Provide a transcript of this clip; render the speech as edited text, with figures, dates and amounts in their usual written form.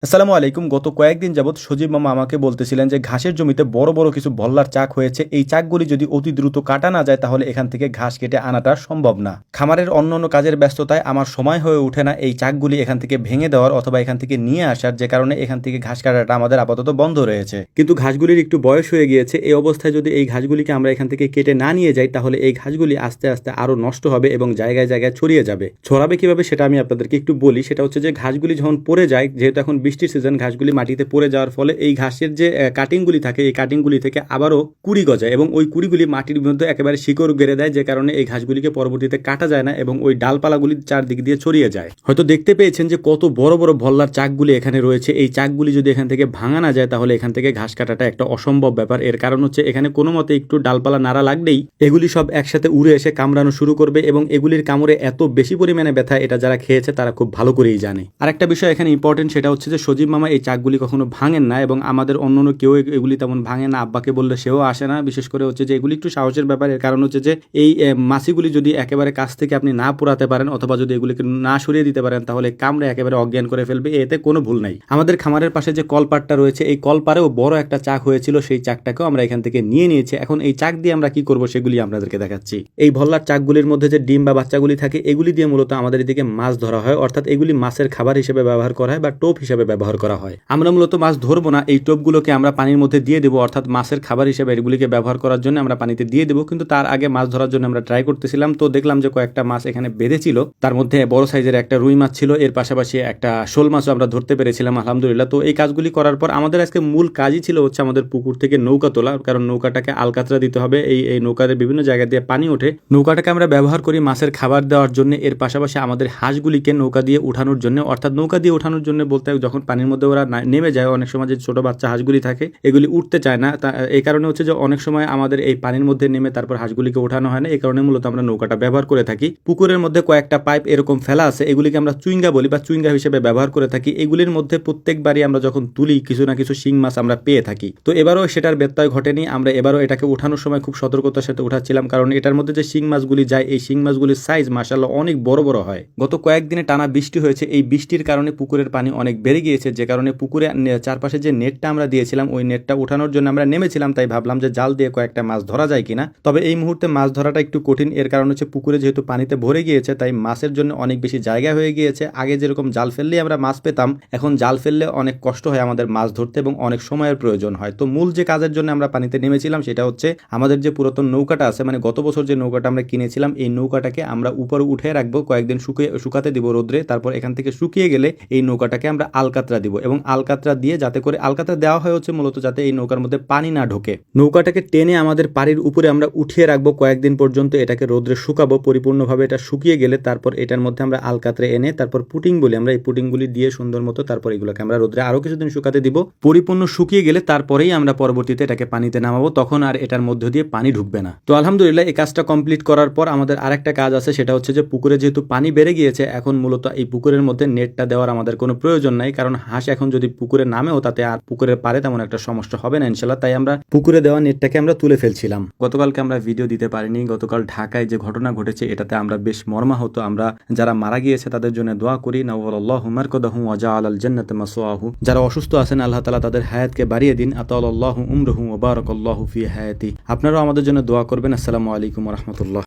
আসসালামু আলাইকুম। গত কয়েকদিন যাবৎ সজীব মামা আমাকে বলতেছিলেন যে ঘাসের জমিতে বড় বড় কিছু ভল্লার চাক হয়েছে। এই চাকগুলি যদি অতি দ্রুত কাটা না যায় তাহলে এখান থেকে ঘাস কেটে আনাটা সম্ভব না। খামারের অন্যান্য কাজের ব্যস্ততায় আমার সময় হয়ে ওঠে না এই চাকগুলি এখান থেকে ভেঙে দেওয়ার অথবা এখান থেকে নিয়ে আসার, যে কারণে এখান থেকে ঘাস কাটাটা আমাদের আপাতত বন্ধ রয়েছে। কিন্তু ঘাসগুলির একটু বয়স হয়ে গিয়েছে। এই অবস্থায় যদি এই ঘাসগুলিকে আমরা এখান থেকে কেটে না নিয়ে যাই তাহলে এই ঘাসগুলি আস্তে আস্তে আরো নষ্ট হবে এবং জায়গায় জায়গায় ছড়িয়ে যাবে। ছড়াবে কিভাবে সেটা আমি আপনাদেরকে একটু বলি। সেটা হচ্ছে যে ঘাসগুলি যখন পড়ে যায়, যেহেতু এখন বৃষ্টির সিজন, ঘাসগুলি মাটিতে পড়ে যাওয়ার ফলে এই ঘাসের যে কাটিংগুলি থাকে এই কাটিংগুলি থেকে আবারও কুড়ি গজায় এবং ওই কুড়িগুলি মাটির মধ্যে একেবারে শিকড় গেড়ে দেয়, যে কারণে এই ঘাসগুলিকে পরবর্তীতে কাটা যায় না এবং ওই ডালপালাগুলি চারদিক দিয়ে ছড়িয়ে যায়। হয়তো দেখতে পেয়েছেন যে কত বড় বড় ভল্লার চাকগুলি এখানে রয়েছে। এই চাকগুলি যদি এখান থেকে ভাঙা না যায় তাহলে এখান থেকে ঘাস কাটাটা একটা অসম্ভব ব্যাপার। এর কারণ হচ্ছে এখানে কোনো মতে একটু ডালপালা নাড়া লাগলেই এগুলি সব একসাথে উড়ে এসে কামড়ানো শুরু করবে এবং এগুলির কামড়ে এত বেশি পরিমাণে ব্যথা, এটা যারা খেয়েছে তারা খুব ভালো করেই জানে। আরেকটা বিষয় এখানে ইম্পর্টেন্ট, সেটা হচ্ছে যে সজীব মামা এই চাকগুলি কখনো ভাঙেন না এবং আমাদের অন্য কেউ এগুলি তেমন ভাঙে না। আব্বাকে বললে সেও আসে না। বিশেষ করে হচ্ছে যে এগুলি একটু সাহসের ব্যাপার। এর কারণ হচ্ছে যে এই মাছিগুলি যদি একেবারে কাছ থেকে আপনি না পোড়াতে পারেন অথবা যদি এগুলিকে না সরিয়ে দিতে পারেন তাহলে কামড়ে একেবারে অজ্ঞান করে ফেলবে, এতে কোনো ভুল নাই। আমাদের খামারের পাশে যে কলপাটটা রয়েছে এই কলপারেও বড় একটা চাক হয়েছিল, সেই চাকটাকেও আমরা এখান থেকে নিয়ে নিয়েছি। এখন এই চাক দিয়ে আমরা কি করব সেগুলি আপনাদেরকে দেখাচ্ছি। এই ভল্লার চাকগুলির মধ্যে যে ডিম বা বাচ্চাগুলি থাকে এগুলি দিয়ে মূলত আমাদের এদিকে মাছ ধরা হয়, অর্থাৎ এগুলি মাছের খাবার হিসেবে ব্যবহার করা হয় বা টোপ হিসেবে ব্যবহার করা হয়। আমরা মূলত মাছ ধরবো না, এই টোপগুলোকে আমরা পানির মধ্যে দিয়ে দেবো, অর্থাৎ মাছের খাবার হিসেবে এগুলিকে ব্যবহার করার জন্য আমরা পানিতে দিয়ে দেবো। কিন্তু তার আগে মাছ ধরার জন্য আমরা ট্রাই করতেছিলাম, তো দেখলাম যে কয়েকটা মাছ এখানে বেঁধেছিল। তার মধ্যে বড় সাইজের একটা রুই মাছ ছিল, এর পাশাপাশি একটা শোল মাছও আমরা ধরতে পেরেছিলাম আলহামদুলিল্লাহ। তো এই কাজগুলি করার পর আমাদের আজকে মূল কাজই ছিল হচ্ছে আমাদের পুকুর থেকে নৌকা তোলা, কারণ নৌকাটাকে আলকাতরা দিতে হবে। এই নৌকাতে বিভিন্ন জায়গা দিয়ে পানি ওঠে, নৌকাটাকে আমরা ব্যবহার করি মাছের খাবার দেওয়ার জন্য। এর পাশাপাশি আমাদের হাঁসগুলিকে নৌকা দিয়ে উঠানোর জন্য, অর্থাৎ নৌকা দিয়ে উঠানোর জন্য বলতে যখন পানির মধ্যে ওরা নেমে যায়, অনেক সময় যে ছোট বাচ্চা হাঁসগুলি থাকে এগুলি উঠতে চায় না। এই কারণে হচ্ছে যে অনেক সময় আমাদের এই পানির মধ্যে নেমে তারপর হাঁসগুলিকে ওঠানো হয় না। এই কারণে মূলত আমরা নৌকাটা ব্যবহার করে থাকি। পুকুরের মধ্যে কয়েকটা পাইপ এরকম ফেলা আছে, এগুলিকে আমরা চুইঙ্গা বলি বা চুইঙ্গা হিসেবে ব্যবহার করে থাকি। এগুলির মধ্যে প্রত্যেকবারই আমরা যখন তুলি কিছু না কিছু শিং মাছ আমরা পেয়ে থাকি। তো এবারও সেটার ব্যত্যয় ঘটেনি। আমরা এবারও এটাকে উঠানোর সময় খুব সতর্কতার সাথে উঠাচ্ছিলাম, কারণ এটার মধ্যে যে শিং মাছগুলি যায় এই শিং মাছগুলির সাইজ মাশাআল্লাহ অনেক বড় বড় হয়। গত কয়েকদিনে টানা বৃষ্টি হয়েছে, এই বৃষ্টির কারণে পুকুরের পানি অনেক বেড়ে গিয়েছে, যে কারণে পুকুরে চারপাশে যে নেটটা আমরা দিয়েছিলাম ওই নেটটা উঠানোর জন্য আমরা নেমেছিলাম। তাই ভাবলাম যে জাল দিয়ে কয়েকটা মাছ ধরা যায় কিনা। তবে এই মুহূর্তে মাছ ধরাটা একটু কঠিন। এর কারণ হচ্ছে পুকুরে যেহেতু পানিতে ভরে গিয়েছে তাই মাছের জন্য অনেক বেশি জায়গা হয়ে গিয়েছে। আগে যেরকম জাল ফেললেই আমরা মাছ পেতাম, এখন জাল ফেললে অনেক কষ্ট হয় আমাদের মাছ ধরতে এবং অনেক সময়ের প্রয়োজন হয়। তো মূল যে কাজের জন্য আমরা পানিতে নেমেছিলাম সেটা হচ্ছে আমাদের যে পুরাতন নৌকাটা আছে, মানে গত বছর যে নৌকাটা আমরা কিনেছিলাম এই নৌকাটাকে আমরা উপরে উঠে রাখবো, কয়েকদিন শুকাতে দিব রোদ্রে। তারপর এখান থেকে শুকিয়ে গেলে এই নৌকাটাকে আমরা আলকাতরা দিব এবং আলকাতরা দিয়ে যাতে করে আলকাতরা দেওয়া হয় হচ্ছে মূলত যাতে এই নৌকার মধ্যে পানি না ঢোকে। নৌকাটাকে টেনে আমাদের পাড়ির উপরে আমরা উঠিয়ে রাখবো কয়েকদিন পর্যন্ত, এটাকে রোদ্রে শুকাবো পরিপূর্ণভাবে। এটা শুকিয়ে গেলে তারপর এটার মধ্যে আমরা আলকাতরে এনে তারপর পুটিং বলি আমরা, এই পুটিংগুলি দিয়ে সুন্দর মতো তারপর এগুলোকে আমরা রোদ্রে আরো কিছুদিন শুকাতে দিব। পরিপূর্ণ শুকিয়ে গেলে তারপরেই আমরা পরবর্তীতে এটাকে পানিতে নামাবো, তখন আর এটার মধ্য দিয়ে পানি ঢুকবে না। তো আলহামদুলিল্লাহ এই কাজটা কমপ্লিট করার পর আমাদের আরেকটা কাজ আছে, সেটা হচ্ছে যে পুকুরে যেহেতু পানি বেড়ে গিয়েছে এখন মূলত এই পুকুরের মধ্যে নেটটা দেওয়ার আমাদের কোনো প্রয়োজন নাই, কারণ হাঁস এখন যদি পুকুরে নামেও তাতে আর পুকুরের পারে তেমন একটা সমস্যা হবে না ইনশাল্লাহ। তাই আমরা পুকুরে দেওয়া নেটটাকে আমরা তুলে ফেলছিলাম। গতকালকে আমরা ভিডিও দিতে পারিনি। গতকাল ঢাকায় যে ঘটনা ঘটেছে এটাতে আমরা বেশ মর্মাহত। আমরা যারা মারা গিয়েছে তাদের জন্য দোয়া করি, নাওয়াল্লাহু মারকাদাহু ওয়া জাআলাল জান্নাতা মাসওয়াহু। যারা অসুস্থ আছেন আল্লাহ তাআলা তাদের হায়াতকে বাড়িয়ে দিন, আতালাল্লাহু উমরুহু ওয়া বারাকাল্লাহু ফি হায়াতি। আপনারাও আমাদের জন্য দোয়া করবেন। আসসালামু আলাইকুম ওয়া রাহমাতুল্লাহ।